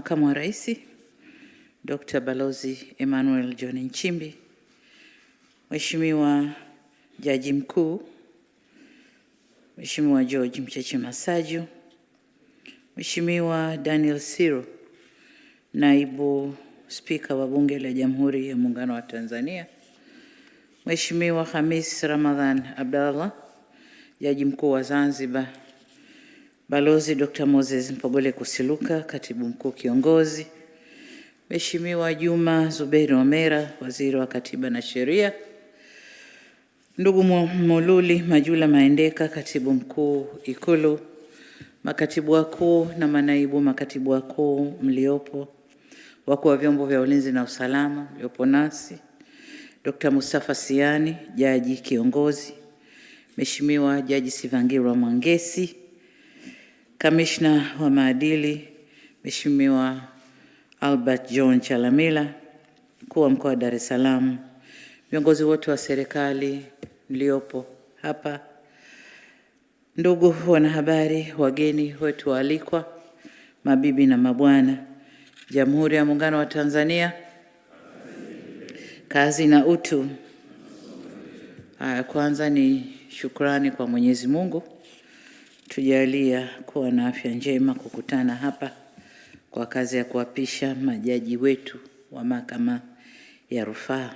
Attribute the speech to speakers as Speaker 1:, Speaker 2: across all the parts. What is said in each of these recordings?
Speaker 1: Makamu wa Rais Dr. Balozi Emmanuel John Nchimbi, Mheshimiwa Jaji Mkuu Mheshimiwa George Mcheche Masaju, Mheshimiwa Daniel Siro, Naibu Spika wa Bunge la Jamhuri ya Muungano wa Tanzania, Mheshimiwa Hamis Ramadhan Abdallah, Jaji Mkuu wa Zanzibar, Balozi Dr. Moses Mpogole Kusiluka, Katibu Mkuu Kiongozi, Mheshimiwa Juma Zuberi Omera, Waziri wa Katiba na Sheria, ndugu Mululi Majula Maendeka, Katibu Mkuu Ikulu, makatibu wakuu na manaibu makatibu wakuu mliopo, wakuu wa vyombo vya ulinzi na usalama mliopo nasi, Dr. Mustafa Siani, Jaji Kiongozi, Mheshimiwa Jaji Sivangirwa Mwangesi, Kamishna wa Maadili, Mheshimiwa Albert John Chalamila, Mkuu wa Mkoa wa Dar es Salaam, viongozi wote wa serikali mliopo hapa, ndugu wanahabari, wageni wetu waalikwa, mabibi na mabwana, Jamhuri ya Muungano wa Tanzania, kazi na utu. Kwanza ni shukrani kwa Mwenyezi Mungu tujalia kuwa na afya njema kukutana hapa kwa kazi ya kuapisha majaji wetu wa Mahakama ya Rufaa.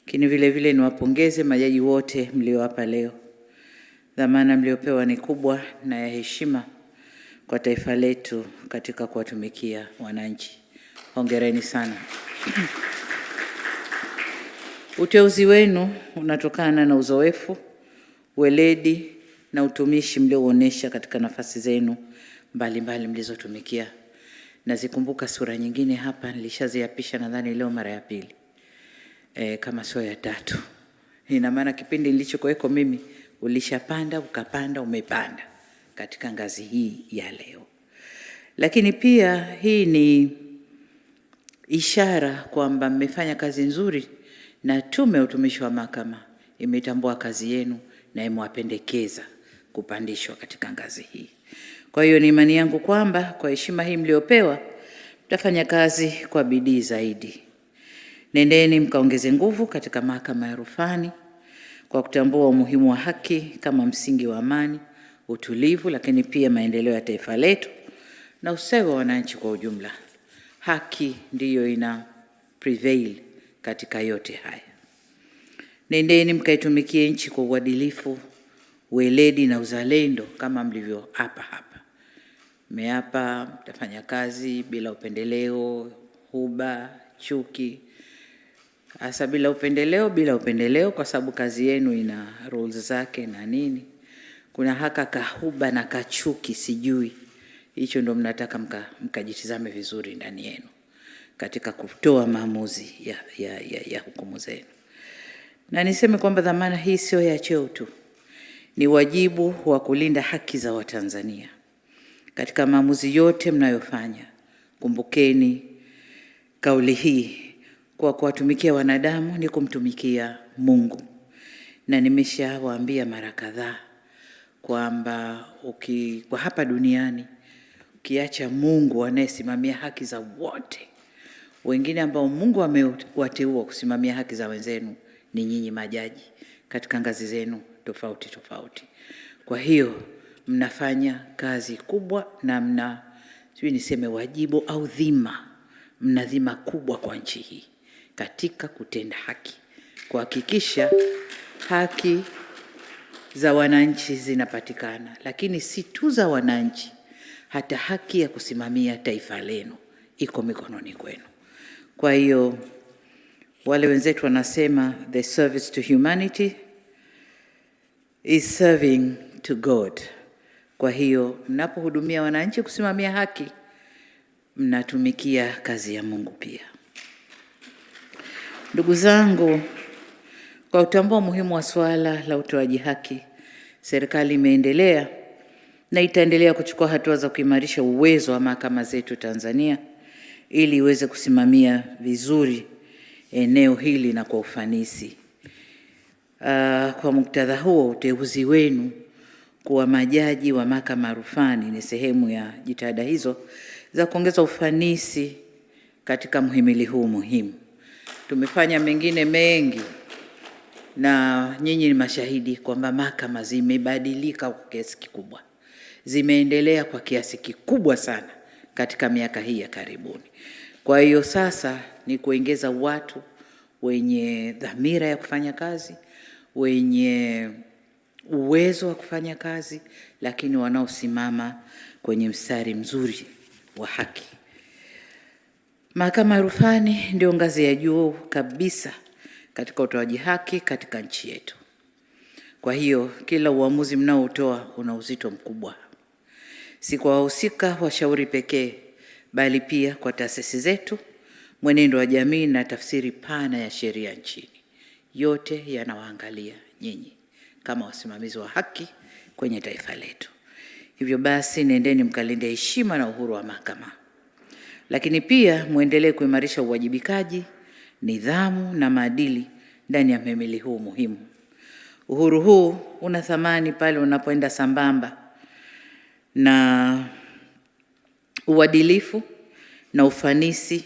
Speaker 1: Lakini vile vile niwapongeze majaji wote mlio hapa leo. Dhamana mliopewa ni kubwa na ya heshima kwa taifa letu katika kuwatumikia wananchi. Hongereni sana. Uteuzi wenu unatokana na uzoefu, weledi na utumishi mlioonesha katika nafasi zenu mbalimbali mlizotumikia. Nazikumbuka sura nyingine hapa nilishaziapisha nadhani leo mara ya pili. Kama sio ya tatu. Ina maana kipindi nilichokuweko mimi ulishapanda, ukapanda, umepanda katika ngazi hii ya leo. Lakini pia hii ni ishara kwamba mmefanya kazi nzuri na Tume ya Utumishi wa Mahakama imetambua kazi yenu na imewapendekeza kupandishwa katika ngazi hii. Kwa hiyo ni imani yangu kwamba kwa heshima hii mliopewa mtafanya kazi kwa bidii zaidi. Nendeni mkaongeze nguvu katika Mahakama ya Rufani kwa kutambua umuhimu wa haki kama msingi wa amani, utulivu, lakini pia maendeleo ya taifa letu na ustawi wa wananchi kwa ujumla. Haki ndiyo ina prevail katika yote haya. Nendeni mkaitumikie nchi kwa uadilifu, weledi na uzalendo kama mlivyo hapa. Mmeapa mtafanya kazi bila upendeleo, huba, chuki. Hasa bila upendeleo kwa sababu kazi yenu ina rules zake na nini. Kuna haka kahuba na kachuki sijui. Hicho ndo mnataka mkajitizame vizuri ndani yenu katika kutoa maamuzi ya hukumu zenu. Na niseme kwamba dhamana hii sio ya cheo tu. Ni wajibu wa kulinda haki za Watanzania. Katika maamuzi yote mnayofanya, kumbukeni kauli hii, kwa kuwatumikia wanadamu ni kumtumikia Mungu. Na nimeshawaambia mara kadhaa kwamba kwa hapa duniani ukiacha Mungu anayesimamia haki za wote, wengine ambao Mungu amewateua kusimamia haki za wenzenu ni nyinyi majaji katika ngazi zenu tofauti. Kwa hiyo mnafanya kazi kubwa na niseme wajibu au dhima, mna dhima kubwa kwa nchi hii katika kutenda haki, kuhakikisha haki za wananchi zinapatikana, lakini si tu za wananchi, hata haki ya kusimamia taifa lenu iko mikononi kwenu. Kwa hiyo wale wenzetu wanasema the service to humanity is serving to God. Kwa hiyo mnapohudumia wananchi kusimamia haki, mnatumikia kazi ya Mungu pia. Ndugu zangu, kwa kutambua umuhimu wa swala la utoaji haki, serikali imeendelea na itaendelea kuchukua hatua za kuimarisha uwezo wa mahakama zetu Tanzania ili iweze kusimamia vizuri eneo hili na kwa ufanisi. Kwa muktadha huo, uteuzi wenu kuwa majaji wa Mahakama ya Rufani ni sehemu ya jitihada hizo za kuongeza ufanisi katika mhimili huu muhimu. Tumefanya mengine mengi na nyinyi ni mashahidi kwamba mahakama zimebadilika kwa kiasi kikubwa, zimeendelea kwa kiasi kikubwa sana katika miaka hii ya karibuni. Kwa hiyo sasa ni kuongeza watu wenye dhamira ya kufanya kazi, wenye uwezo wa kufanya kazi, lakini wanaosimama kwenye mstari mzuri wa haki. Mahakama ya Rufani ndio ngazi ya juu kabisa katika utoaji haki katika nchi yetu. Kwa hiyo kila uamuzi mnaotoa una uzito mkubwa, si kwa wahusika washauri pekee, bali pia kwa taasisi zetu, mwenendo wa jamii na tafsiri pana ya sheria nchini. Yote yanawaangalia nyinyi kama wasimamizi wa haki kwenye taifa letu. Hivyo basi, nendeni mkalinde heshima na uhuru wa mahakama, lakini pia muendelee kuimarisha uwajibikaji, nidhamu na maadili ndani ya mhimili huu muhimu. Uhuru huu una thamani pale unapoenda sambamba na uadilifu na ufanisi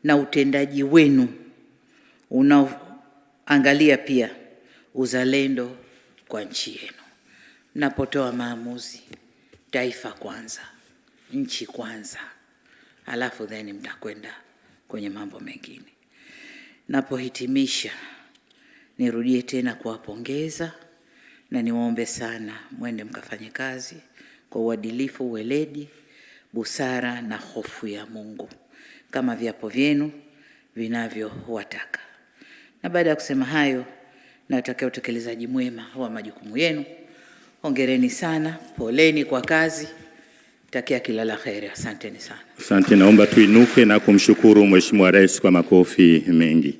Speaker 1: na utendaji wenu unaoangalia pia uzalendo kwa nchi yenu. Mnapotoa maamuzi, taifa kwanza, nchi kwanza, alafu then mtakwenda kwenye mambo mengine. Napohitimisha, nirudie tena kuwapongeza na niwaombe sana mwende mkafanye kazi kwa uadilifu, weledi, busara na hofu ya Mungu kama viapo vyenu vinavyowataka. Na baada ya kusema hayo, natakia utekelezaji mwema wa majukumu yenu. Hongereni sana, poleni kwa kazi. Takia kila la kheri. Asanteni sana.
Speaker 2: Asante, naomba tuinuke na kumshukuru Mheshimiwa Rais kwa makofi mengi.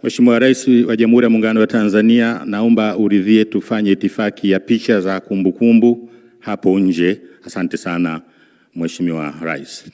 Speaker 2: Mheshimiwa Rais wa Jamhuri ya Muungano wa Tanzania, naomba uridhie tufanye itifaki ya picha za kumbukumbu hapo nje. Asante sana Mheshimiwa Rais.